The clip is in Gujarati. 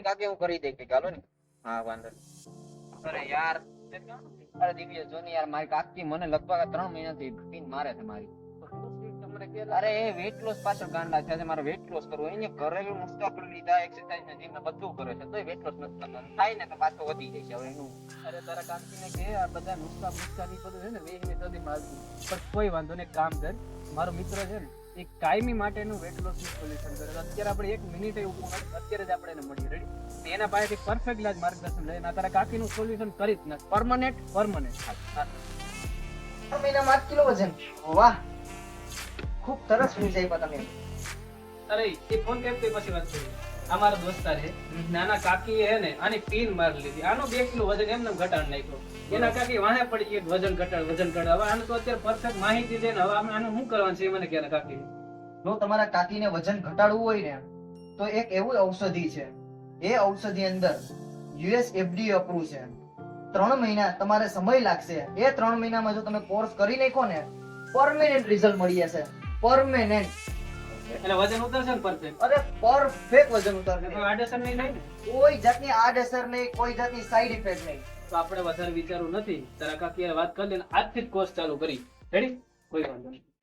કાકી હું કરી દઈ કે હાલો ને. હા વાંધો નહીં. અરે યાર અરે દિવ્ય જો ને યાર મારી કાકી મને લગભગ 3 મહિનાથી પીન મારે છે મારી. અરે એ વેટ લોસ પાછળ ગાંડા છે મારે વેટ લોસ કરવો એને ઘરેલું નુસ્ખા કરી લીધા એક્સરસાઇઝ ને જીમ ને બધું કરે છે તોય વેટ લોસ નથી કરવાનું થાય ને તો પાછો વધી જાય છે હવે એનું. અરે તારા કાકીને કે આ બધા નુસ્ખા ની બધું છે ને વેચની સદી મારતું પણ કોઈ વાંધો નહીં કામ કર મારો મિત્ર છે ને એક કાયમી માટેનું વેટ લોસ નું સોલ્યુશન કરે તો અત્યારે આપણે 1 મિનિટ એવું અત્યારે જ આપણે એને મળીએ રેડી એના પાસેથી પરફેક્ટ લાજ માર્ગદર્શન લઈને તારા કાકીનું સોલ્યુશન કરી જ નાખ પરમનન્ટ 3 મહિનામાં 8 કિલો વજન. વાહ ખૂબ સરસ વિષય તમે. અરે એ ફોન કેમ તે પછી વાત કરી અમારા દોસ્તાર છે નાના કાકી હે ને આની પીન મારી લીધી આનો 2 કિલો વજન એમને ઘટાડ નાખ્યો એના કાકી વાહે પડી ગઈ વજન ઘટાડ હવે આને તો અત્યારે પરફેક્ટ માહિતી દે ને હવે આનું શું કરવાનું છે એ મને કહે કાકી. જો તમારા કાકીને વજન ઘટાડવું હોય ને તો એક એવું ઔષધિ છે એ ઔષધિ અંદર યુએસ FDA અપ્રૂવ છે. 3 મહિના તમારે સમય લાગશે એ 3 મહિનામાં જો તમે કોર્સ કરી નાખો ને પરમેનન્ટ રિઝલ્ટ મળી જશે. પરમેનન્ટ એટલે વજન ઉતરશે ને પરફેક્ટ અરે પરફેક્ટ વજન ઉતરશે. કોઈ આડઅસર નહીં થાય ને કોઈ જાતની આડઅસર નહીં કોઈ જાતની સાઈડ ઇફેક્ટ નહીં. તો આપણે વધારે વિચારવું નથી તારા કાકી વાત કરી લે આજથી જ કોર્સ ચાલુ કરી રેડી કોઈ વાંધો નહીં.